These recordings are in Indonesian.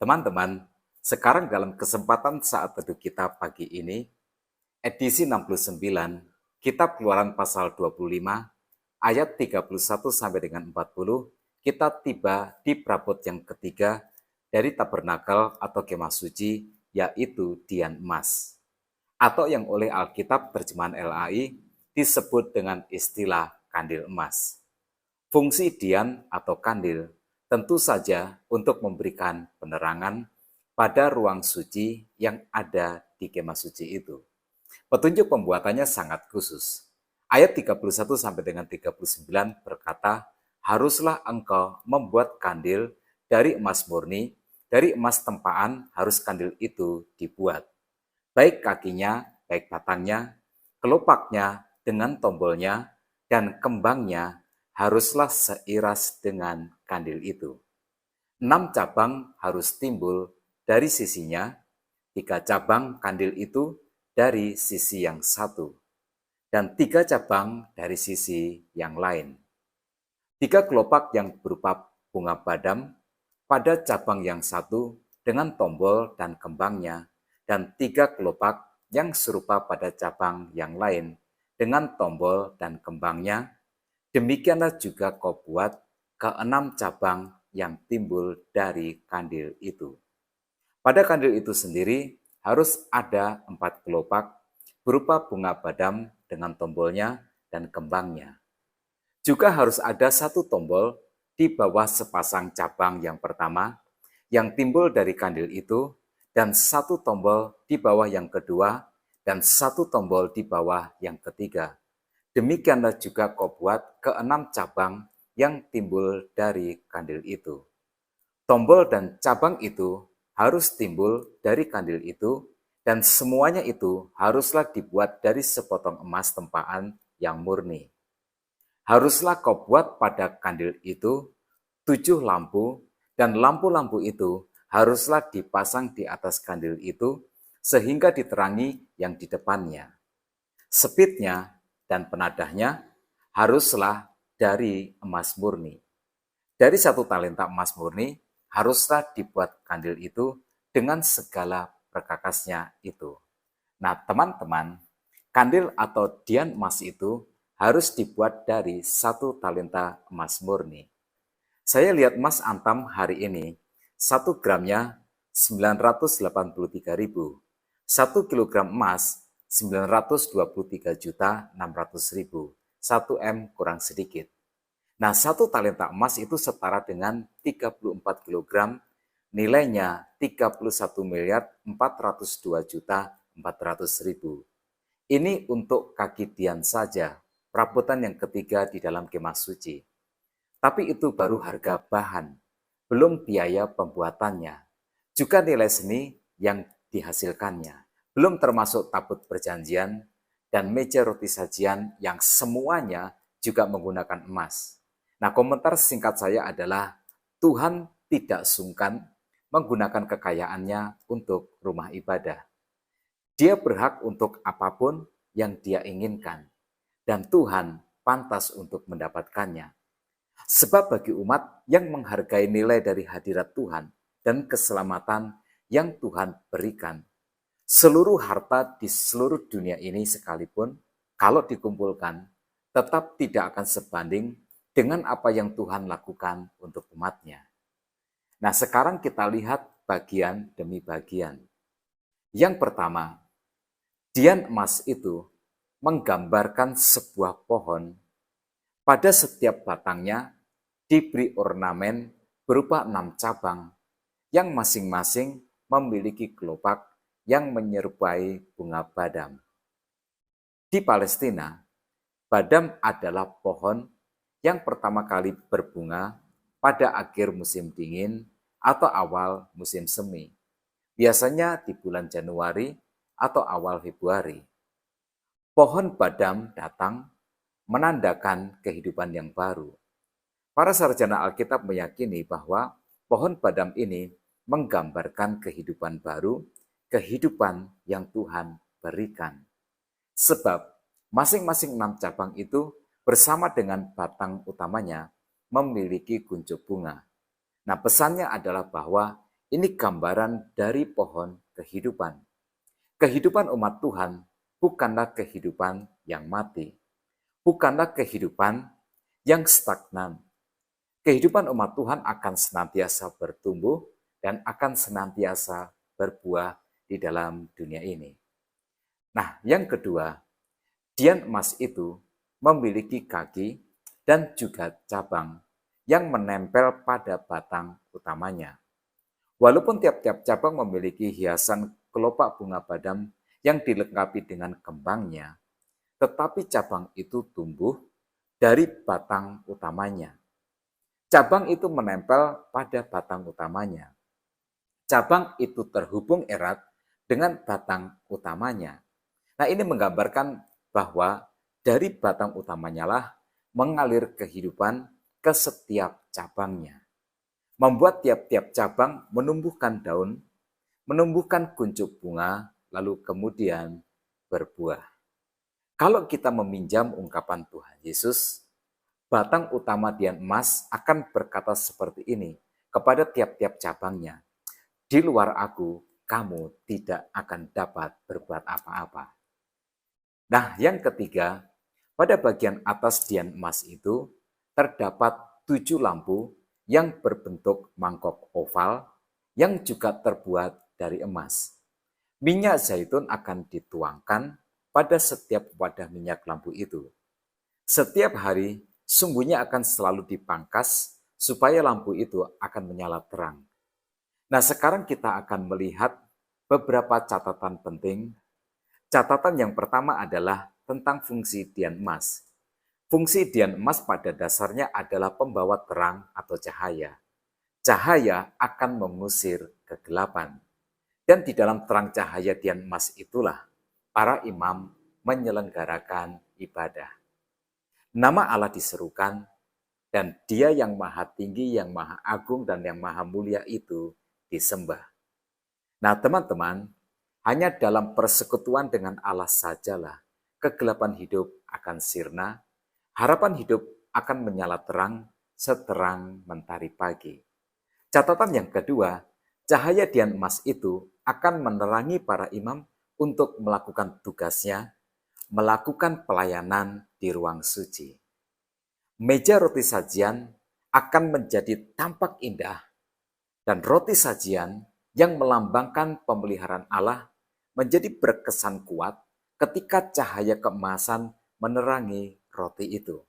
Teman-teman, sekarang dalam kesempatan saat teduh kita pagi ini, edisi 69, Kitab Keluaran pasal 25, ayat 31 sampai dengan 40, kita tiba di prabot yang ketiga dari tabernakel atau kemah suci, yaitu Dian Emas. Atau yang oleh Alkitab terjemahan LAI disebut dengan istilah kandil emas. Fungsi dian atau kandil tentu saja untuk memberikan penerangan pada ruang suci yang ada di kemah suci itu. Petunjuk pembuatannya sangat khusus. Ayat 31 sampai dengan 39 berkata, "Haruslah engkau membuat kandil dari emas murni, dari emas tempaan harus kandil itu dibuat. Baik kakinya, baik batangnya, kelopaknya dengan tombolnya, dan kembangnya haruslah seiras dengan kandil itu. 6 cabang harus timbul dari sisinya, 3 cabang kandil itu dari sisi yang satu, dan 3 cabang dari sisi yang lain. 3 kelopak yang berupa bunga badam pada cabang yang satu dengan tombol dan kembangnya, dan 3 kelopak yang serupa pada cabang yang lain dengan tombol dan kembangnya. Demikianlah juga kau buat ke-6 cabang yang timbul dari kandil itu. Pada kandil itu sendiri harus ada 4 kelopak berupa bunga badam dengan tombolnya dan kembangnya. Juga harus ada 1 tombol di bawah sepasang cabang yang pertama yang timbul dari kandil itu, dan 1 tombol di bawah yang kedua, dan 1 tombol di bawah yang ketiga. Demikianlah juga kau buat ke-6 cabang yang timbul dari kandil itu. Tombol dan cabang itu harus timbul dari kandil itu, dan semuanya itu haruslah dibuat dari sepotong emas tempaan yang murni. Haruslah kau buat pada kandil itu 7 lampu, dan lampu-lampu itu haruslah dipasang di atas kandil itu, sehingga diterangi yang di depannya. Sepitnya dan penadahnya haruslah dari emas murni. Dari 1 talenta emas murni haruslah dibuat kandil itu dengan segala perkakasnya itu. Nah, teman-teman, kandil atau dian emas itu harus dibuat dari 1 talenta emas murni. Saya lihat emas antam hari ini, 1 gramnya 983.000, 1 kilogram emas 923.600.000, 1 M kurang sedikit. Nah, 1 talenta emas itu setara dengan 34 kilogram, nilainya 31.402.400.000. Ini untuk kaki dian saja, perabotan yang ketiga di dalam kemah suci. Tapi itu baru harga bahan, belum biaya pembuatannya, juga nilai seni yang dihasilkannya, belum termasuk tabut perjanjian dan meja roti sajian yang semuanya juga menggunakan emas. Nah, komentar singkat saya adalah Tuhan tidak sungkan menggunakan kekayaannya untuk rumah ibadah. Dia berhak untuk apapun yang dia inginkan, dan Tuhan pantas untuk mendapatkannya. Sebab bagi umat yang menghargai nilai dari hadirat Tuhan dan keselamatan yang Tuhan berikan, seluruh harta di seluruh dunia ini sekalipun, kalau dikumpulkan, tetap tidak akan sebanding dengan apa yang Tuhan lakukan untuk umatnya. Nah, sekarang kita lihat bagian demi bagian. Yang pertama, dian emas itu menggambarkan sebuah pohon. Pada setiap batangnya diberi ornamen berupa 6 cabang yang masing-masing memiliki kelopak yang menyerupai bunga badam. Di Palestina, badam adalah pohon yang pertama kali berbunga pada akhir musim dingin atau awal musim semi, biasanya di bulan Januari atau awal Februari. Pohon badam datang menandakan kehidupan yang baru. Para sarjana Alkitab meyakini bahwa pohon badam ini menggambarkan kehidupan baru, kehidupan yang Tuhan berikan. Sebab masing-masing 6 cabang itu bersama dengan batang utamanya memiliki kuncup bunga. Nah, pesannya adalah bahwa ini gambaran dari pohon kehidupan. Kehidupan umat Tuhan bukanlah kehidupan yang mati, bukanlah kehidupan yang stagnan. Kehidupan umat Tuhan akan senantiasa bertumbuh dan akan senantiasa berbuah di dalam dunia ini. Nah, yang kedua, dian emas itu memiliki kaki dan juga cabang yang menempel pada batang utamanya. Walaupun tiap-tiap cabang memiliki hiasan kelopak bunga badam yang dilengkapi dengan kembangnya, tetapi cabang itu tumbuh dari batang utamanya. Cabang itu menempel pada batang utamanya. Cabang itu terhubung erat dengan batang utamanya. Nah, ini menggambarkan bahwa dari batang utamanya lah mengalir kehidupan ke setiap cabangnya. Membuat tiap-tiap cabang menumbuhkan daun, menumbuhkan kuncup bunga, lalu kemudian berbuah. Kalau kita meminjam ungkapan Tuhan Yesus, batang utama dian emas akan berkata seperti ini kepada tiap-tiap cabangnya. Di luar aku, kamu tidak akan dapat berbuat apa-apa. Nah, yang ketiga, pada bagian atas dian emas itu terdapat 7 lampu yang berbentuk mangkok oval yang juga terbuat dari emas. Minyak zaitun akan dituangkan pada setiap wadah minyak lampu itu. Setiap hari, sumbunya akan selalu dipangkas supaya lampu itu akan menyala terang. Nah, sekarang kita akan melihat beberapa catatan penting. Catatan yang pertama adalah tentang fungsi dian emas. Fungsi dian emas pada dasarnya adalah pembawa terang atau cahaya. Cahaya akan mengusir kegelapan. Dan di dalam terang cahaya dian emas itulah para imam menyelenggarakan ibadah. Nama Allah diserukan dan Dia yang maha tinggi, yang maha agung, dan yang maha mulia itu disembah. Nah, teman-teman, hanya dalam persekutuan dengan Allah sajalah kegelapan hidup akan sirna, harapan hidup akan menyala terang seterang mentari pagi. Catatan yang kedua, cahaya dian emas itu akan menerangi para imam untuk melakukan tugasnya, melakukan pelayanan di ruang suci. Meja roti sajian akan menjadi tampak indah dan roti sajian yang melambangkan pemeliharaan Allah menjadi berkesan kuat ketika cahaya keemasan menerangi roti itu.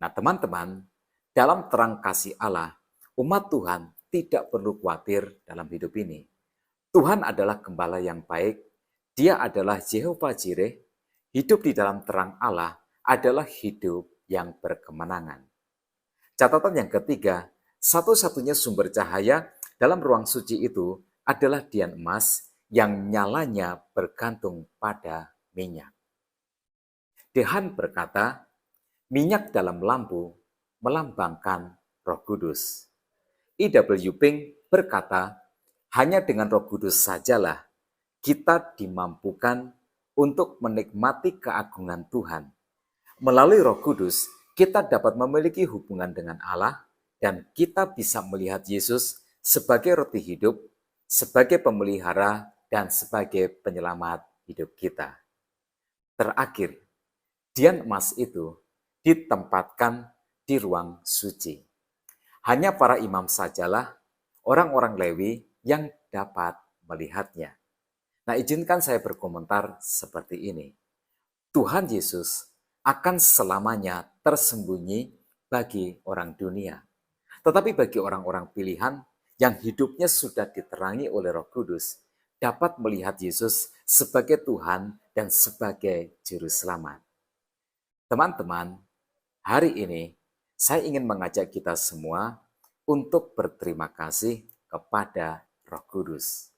Nah, teman-teman, dalam terang kasih Allah, umat Tuhan tidak perlu khawatir dalam hidup ini. Tuhan adalah gembala yang baik, Dia adalah Jehovah Jireh, hidup di dalam terang Allah adalah hidup yang berkemenangan. Catatan yang ketiga, satu-satunya sumber cahaya dalam ruang suci itu adalah dian emas yang nyalanya bergantung pada minyak. Dehan berkata, minyak dalam lampu melambangkan Roh Kudus. E.W. Pink berkata, hanya dengan Roh Kudus sajalah kita dimampukan untuk menikmati keagungan Tuhan. Melalui Roh Kudus, kita dapat memiliki hubungan dengan Allah dan kita bisa melihat Yesus sebagai roti hidup, sebagai pemelihara, dan sebagai penyelamat hidup kita. Terakhir, dian emas itu ditempatkan di ruang suci. Hanya para imam sajalah orang-orang Lewi yang dapat melihatnya. Nah, izinkan saya berkomentar seperti ini. Tuhan Yesus akan selamanya tersembunyi bagi orang dunia. Tetapi bagi orang-orang pilihan yang hidupnya sudah diterangi oleh Roh Kudus, dapat melihat Yesus sebagai Tuhan dan sebagai Juru Selamat. Teman-teman, hari ini saya ingin mengajak kita semua untuk berterima kasih kepada Roh Kudus.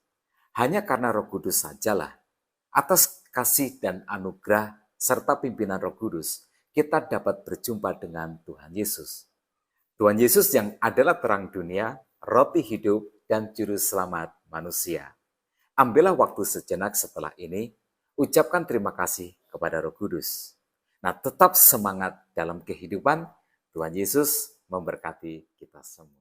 Hanya karena Roh Kudus sajalah, atas kasih dan anugerah serta pimpinan Roh Kudus, kita dapat berjumpa dengan Tuhan Yesus. Tuhan Yesus yang adalah terang dunia, roti hidup, dan juru selamat manusia. Ambillah waktu sejenak setelah ini, ucapkan terima kasih kepada Roh Kudus. Nah, tetap semangat dalam kehidupan. Tuhan Yesus memberkati kita semua.